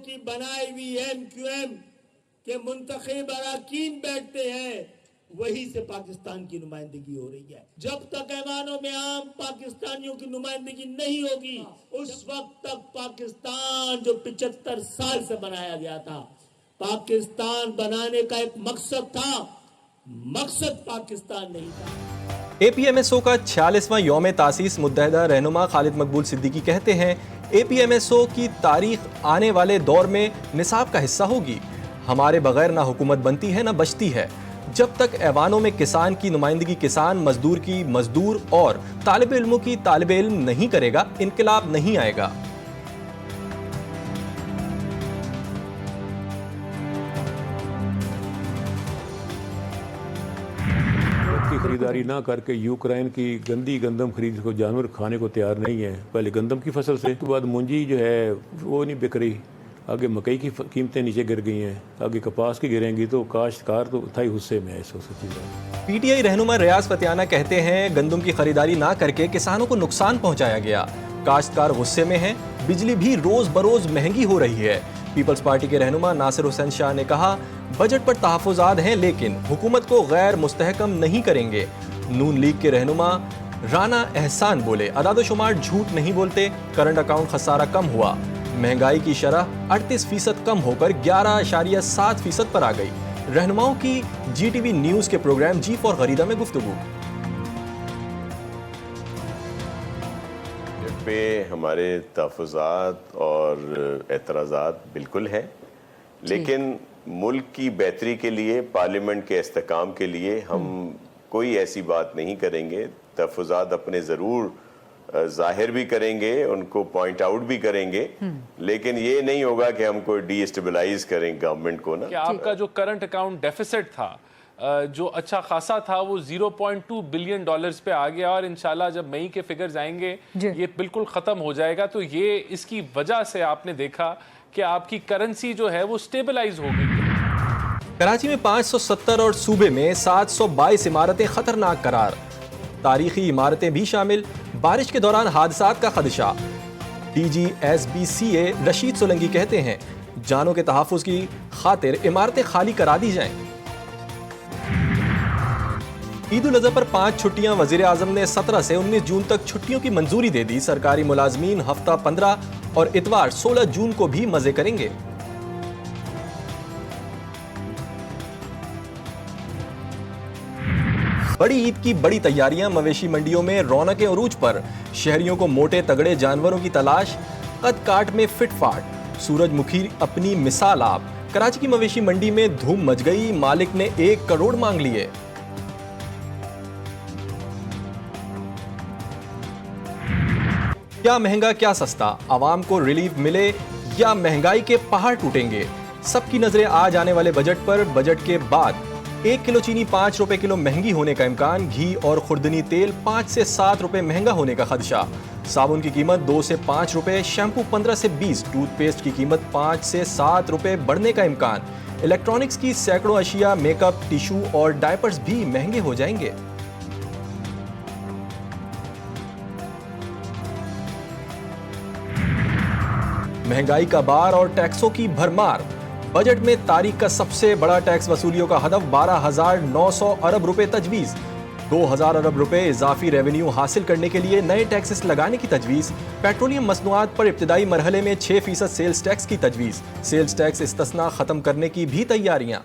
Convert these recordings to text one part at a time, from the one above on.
की बनाई हुई MQM के मुंतखब अरकान बैठते हैं, वही से पाकिस्तान की नुमाइंदगी हो रही है। जब तक ऐवानों में आम पाकिस्तानियों की नुमाइंदगी नहीं होगी, उस वक्त तक पाकिस्तान जो 75 साल से बनाया गया था, पाकिस्तान बनाने का एक मकसद था, मकसद पाकिस्तान नहीं था। APMSO का 46वां यौम तासीस मुत्तहिदा रहनुमा खालिद मकबूल सिद्दीकी कहते हैं, APMSO की तारीख आने वाले दौर में निसाब का हिस्सा होगी। हमारे बगैर ना हुकूमत बनती है ना बचती है। जब तक ऐवानों में किसान की नुमाइंदगी किसान, मजदूर की मजदूर और तालिब इल्मों की तालिब इल्म नहीं करेगा, इनकलाब नहीं आएगा। की खरीदारी ना करके यूक्रेन की गंदी गंदम खरीद को जानवर खाने को तैयार नहीं है। पहले गंदम की फसल से, उसके बाद मुंजी जो है वो नहीं बिक रही, आगे मकई की कीमतें नीचे गिर गई हैं, आगे कपास की गिरेंगी, तो काश्तकार तो था ही गुस्से में है इस चीज़। PTI रहनुमा रियाज फतियाना कहते हैं, गंदम की खरीदारी ना करके किसानों को नुकसान पहुंचाया गया, काश्तकार गुस्से में है, बिजली भी रोज बरोज महंगी हो रही है। पीपल्स पार्टी के रहनुमा नासिर हुसैन शाह ने कहा, बजट पर तहफ़्फ़ुज़ात हैं लेकिन हुकूमत को गैर मुस्तहकम नहीं करेंगे। नून लीग के रहनुमा राना एहसान बोले, अदाद-ओ-शुमार झूठ नहीं बोलते, करंट अकाउंट खसारा कम हुआ, महंगाई की शरह 38% कम होकर 11.7% पर आ गई। रहनुमाओं की GTV न्यूज़ के प्रोग्राम जी फॉर गरीदा में गुफ्तगू। पे हमारे तहफ़्फ़ुज़ात और एतराज़ात बिल्कुल हैं, लेकिन मुल्क की बेहतरी के लिए, पार्लियामेंट के इस्तेहकाम के लिए हम कोई ऐसी बात नहीं करेंगे। तहफ़्फ़ुज़ात अपने ज़रूर ज़ाहिर भी करेंगे, उनको पॉइंट आउट भी करेंगे, लेकिन ये नहीं होगा कि हम कोई डिस्टेबलाइज करें गवर्नमेंट को ना। कि आपका जो करंट अकाउंट डेफिसिट था, जो अच्छा खासा था, वो $0.2 बिलियन पे आ गया और इंशाल्लाह जब मई के फिगर्स आएंगे ये बिल्कुल ख़त्म हो जाएगा। तो ये इसकी वजह से आपने देखा कि आपकी करेंसी जो है वो स्टेबलाइज हो गई। कराची में 570 और सूबे में 722 इमारतें खतरनाक करार, तारीखी इमारतें भी शामिल, बारिश के दौरान हादसात का खदशा। DG SBCA रशीद सोलंकी कहते हैं, जानों के तहफ़्फ़ुज़ की खातिर इमारतें खाली करा दी जाएं। ईद उल अज़हा पर 5 छुट्टियां, वज़ीर आज़म ने 17 से 19 जून तक छुट्टियों की मंजूरी दे दी। सरकारी मुलाजमीन हफ्ता 15 और इतवार 16 जून को भी मजे करेंगे। बड़ी ईद की बड़ी तैयारियां, मवेशी मंडियों में रौनकें उरूज पर, शहरियों को मोटे तगड़े जानवरों की तलाश, कद काट में फिटफाट, सूरजमुखी अपनी मिसाल आप। कराची की मवेशी मंडी में धूम मच गई, मालिक ने 1 करोड़ मांग लिए। क्या महंगा क्या सस्ता, आवाम को रिलीफ मिले या महंगाई के पहाड़ टूटेंगे? सबकी नजरें आज आने वाले बजट पर। बजट के बाद 1 किलो चीनी 5 रुपए किलो महंगी होने का इम्कान, घी और खुर्दनी तेल 5 से 7 रुपए महंगा होने का खदशा, साबुन की कीमत 2 से 5 रुपए, शैम्पू 15 से 20, टूथपेस्ट की कीमत 5 से 7 रुपए बढ़ने का इम्कान। इलेक्ट्रॉनिक्स की सैकड़ों अशिया, मेकअप, टिश्यू और डायपर्स भी महंगे हो जाएंगे। महंगाई का बार और टैक्सों की भरमार। बजट में तारीख का सबसे बड़ा टैक्स वसूलियों का हदफ 12,900 अरब रुपए तजवीज़। 2,000 अरब रुपए इजाफी रेवेन्यू हासिल करने के लिए नए टैक्सेस लगाने की तजवीज़। पेट्रोलियम मसनूआत पर इब्तिदाई मरहले में 6% सेल्स टैक्स की तजवीज़। सेल्स टैक्स इस्तिस्ना खत्म करने की भी तैयारियां।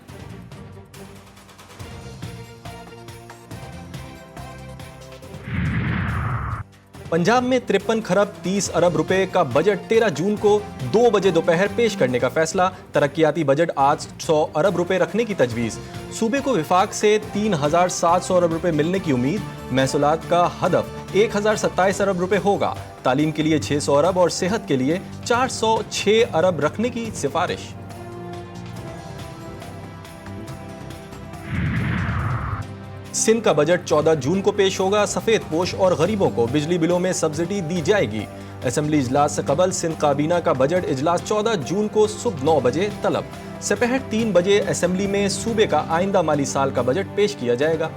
पंजाब में 53 खरब 30 अरब रुपए का बजट 13 जून को 2 बजे दोपहर पेश करने का फैसला। तरक्याती बजट 800 अरब रुपए रखने की तजवीज़। सूबे को विफाक से 3,700 अरब रुपए मिलने की उम्मीद। महसूलात का हदफ 1,027 अरब रुपए होगा। तालीम के लिए 600 अरब और सेहत के लिए 406 अरब रखने की सिफारिश। सिंध का बजट 14 जून को पेश होगा। सफेद पोश और गरीबों को बिजली बिलों में सब्सिडी दी जाएगी। असेंबली इजलास से कबल सिंध काबीना का बजट इजलास 14 जून को सुबह 9 बजे तलब। सपहर 3 बजे असेंबली में सूबे का आइंदा माली साल का बजट पेश किया जाएगा।